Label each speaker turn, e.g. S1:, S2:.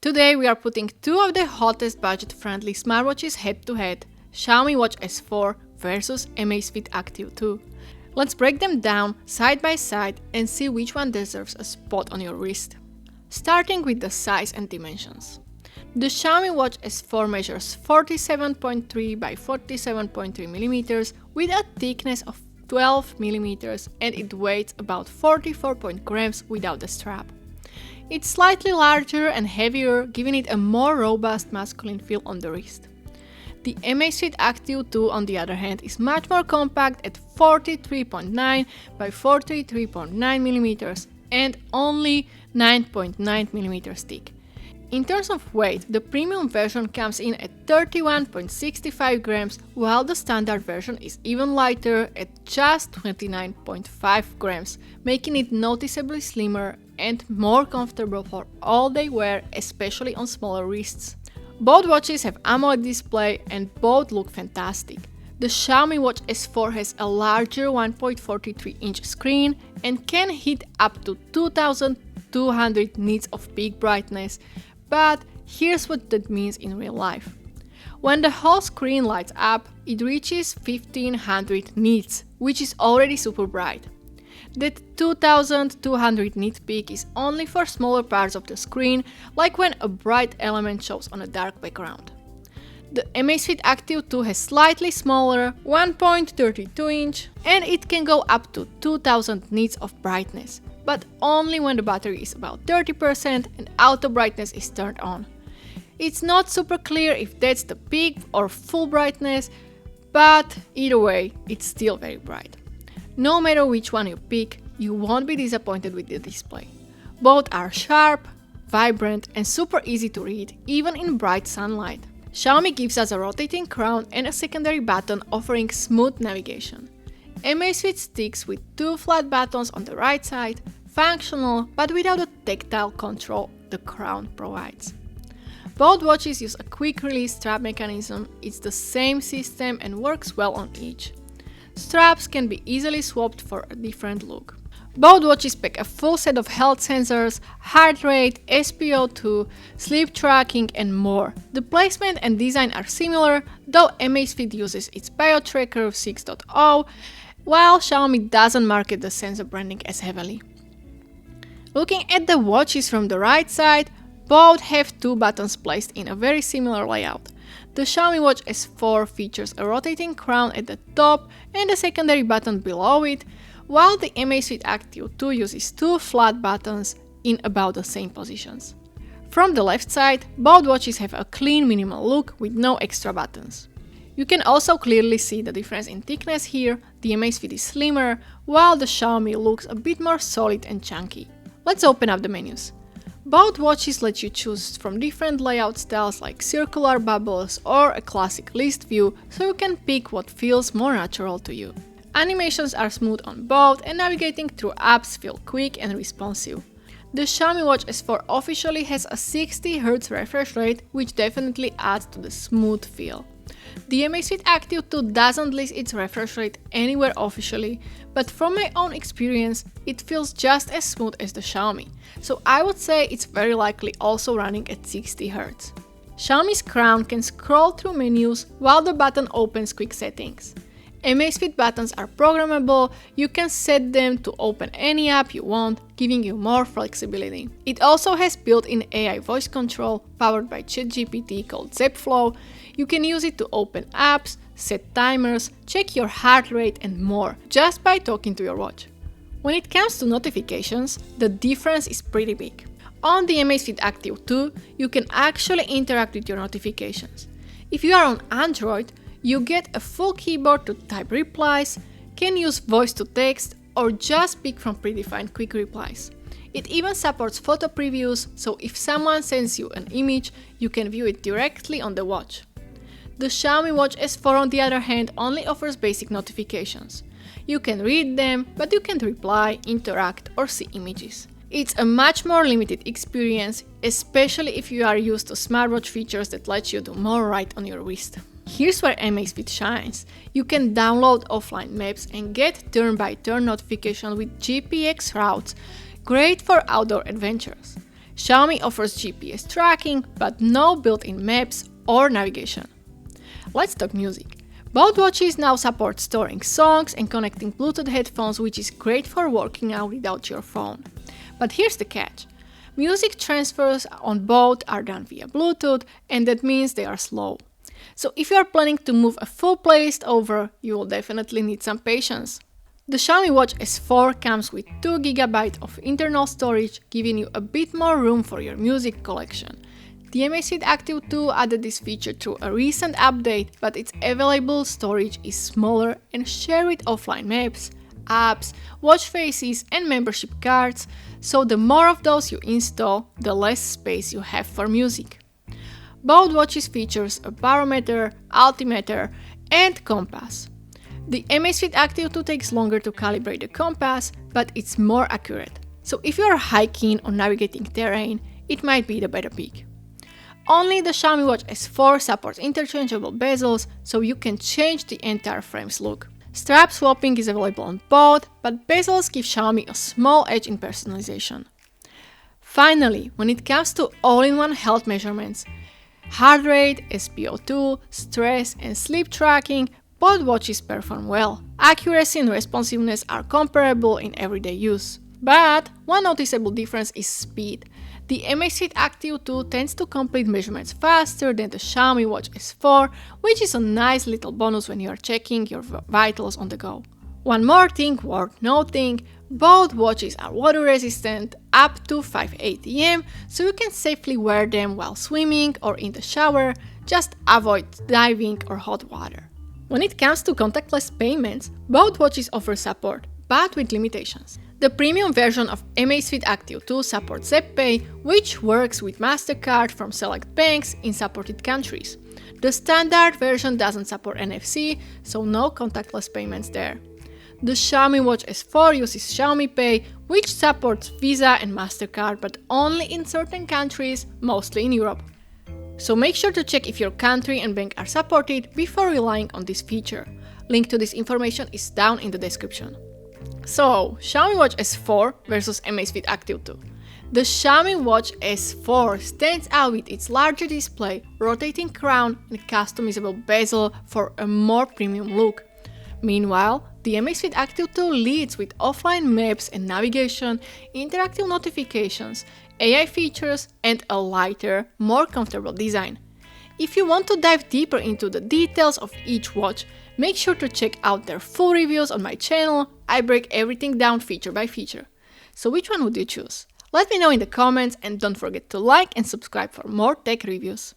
S1: Today we are putting two of the hottest budget-friendly smartwatches head-to-head, Xiaomi Watch S4 versus Amazfit Active 2. Let's break them down side by side and see which one deserves a spot on your wrist. Starting with the size and dimensions. The Xiaomi Watch S4 measures 47.3 by 47.3 mm with a thickness of 12 mm and it weighs about 44 grams without the strap. It's slightly larger and heavier, giving it a more robust masculine feel on the wrist. The Amazfit Active 2 on the other hand is much more compact at 43.9 by 43.9 mm and only 9.9 mm thick. In terms of weight, the premium version comes in at 31.65 grams, while the standard version is even lighter at just 29.5 grams, making it noticeably slimmer and more comfortable for all-day wear, especially on smaller wrists. Both watches have AMOLED display and both look fantastic. The Xiaomi Watch S4 has a larger 1.43-inch screen and can hit up to 2200 nits of peak brightness, but here's what that means in real life. When the whole screen lights up, it reaches 1500 nits, which is already super bright. That 2200 nit peak is only for smaller parts of the screen, like when a bright element shows on a dark background. The Amazfit Active 2 has slightly smaller 1.32-inch and it can go up to 2000 nits of brightness, but only when the battery is about 30% and auto brightness is turned on. It's not super clear if that's the peak or full brightness, but either way, it's still very bright. No matter which one you pick, you won't be disappointed with the display. Both are sharp, vibrant, and super easy to read, even in bright sunlight. Xiaomi gives us a rotating crown and a secondary button offering smooth navigation. Amazfit sticks with two flat buttons on the right side, functional but without the tactile control the crown provides. Both watches use a quick release strap mechanism, it's the same system and works well on each. Straps can be easily swapped for a different look. Both watches pack a full set of health sensors, heart rate, SpO2, sleep tracking and more. The placement and design are similar, though Amazfit uses its BioTracker 6.0, while Xiaomi doesn't market the sensor branding as heavily. Looking at the watches from the right side, both have two buttons placed in a very similar layout. The Xiaomi Watch S4 features a rotating crown at the top and a secondary button below it, while the Amazfit Active 2 uses two flat buttons in about the same positions. From the left side, both watches have a clean minimal look with no extra buttons. You can also clearly see the difference in thickness here, the Amazfit is slimmer, while the Xiaomi looks a bit more solid and chunky. Let's open up the menus. Both watches let you choose from different layout styles like circular bubbles or a classic list view, so you can pick what feels more natural to you. Animations are smooth on both and navigating through apps feel quick and responsive. The Xiaomi Watch S4 officially has a 60Hz refresh rate, which definitely adds to the smooth feel. The Amazfit Active 2 doesn't list its refresh rate anywhere officially, but from my own experience, it feels just as smooth as the Xiaomi, so I would say it's very likely also running at 60Hz. Xiaomi's crown can scroll through menus while the button opens quick settings. Amazfit buttons are programmable, you can set them to open any app you want, giving you more flexibility. It also has built-in AI voice control powered by ChatGPT called Zepp Flow. You can use it to open apps, set timers, check your heart rate and more, just by talking to your watch. When it comes to notifications, the difference is pretty big. On the Amazfit Active 2, you can actually interact with your notifications. If you are on Android, you get a full keyboard to type replies, can use voice to text, or just pick from predefined quick replies. It even supports photo previews, so if someone sends you an image, you can view it directly on the watch. The Xiaomi Watch S4 on the other hand only offers basic notifications. You can read them, but you can't reply, interact, or see images. It's a much more limited experience, especially if you are used to smartwatch features that let you do more right on your wrist. Here's where Amazfit shines. You can download offline maps and get turn-by-turn notification with GPX routes, great for outdoor adventures. Xiaomi offers GPS tracking, but no built-in maps or navigation. Let's talk music. Both watches now support storing songs and connecting Bluetooth headphones, which is great for working out without your phone. But here's the catch. Music transfers on both are done via Bluetooth, and that means they are slow. So if you are planning to move a full playlist over, you will definitely need some patience. The Xiaomi Watch S4 comes with 2GB of internal storage, giving you a bit more room for your music collection. The Amazfit Active 2 added this feature through a recent update, but its available storage is smaller and shared with offline maps, apps, watch faces and membership cards, so the more of those you install, the less space you have for music. Both watches features a barometer, altimeter and compass. The Amazfit Active 2 takes longer to calibrate the compass, but it's more accurate. So if you are hiking or navigating terrain, it might be the better pick. Only the Xiaomi Watch S4 supports interchangeable bezels, so you can change the entire frame's look. Strap swapping is available on both, but bezels give Xiaomi a small edge in personalization. Finally, when it comes to all-in-one health measurements, heart rate, SpO2, stress and sleep tracking, both watches perform well. Accuracy and responsiveness are comparable in everyday use. But one noticeable difference is speed. The Amazfit Active 2 tends to complete measurements faster than the Xiaomi Watch S4, which is a nice little bonus when you are checking your vitals on the go. One more thing worth noting, both watches are water resistant up to 5 ATM, so you can safely wear them while swimming or in the shower, just avoid diving or hot water. When it comes to contactless payments, both watches offer support, but with limitations. The premium version of Amazfit Active 2 supports Zepp Pay, which works with MasterCard from select banks in supported countries. The standard version doesn't support NFC, so no contactless payments there. The Xiaomi Watch S4 uses Xiaomi Pay, which supports Visa and MasterCard, but only in certain countries, mostly in Europe. So make sure to check if your country and bank are supported before relying on this feature. Link to this information is down in the description. So, Xiaomi Watch S4 versus Amazfit Active 2. The Xiaomi Watch S4 stands out with its larger display, rotating crown and customizable bezel for a more premium look. Meanwhile, the Amazfit Active 2 leads with offline maps and navigation, interactive notifications, AI features, and a lighter, more comfortable design. If you want to dive deeper into the details of each watch, make sure to check out their full reviews on my channel. I break everything down feature by feature. So which one would you choose? Let me know in the comments and don't forget to like and subscribe for more tech reviews.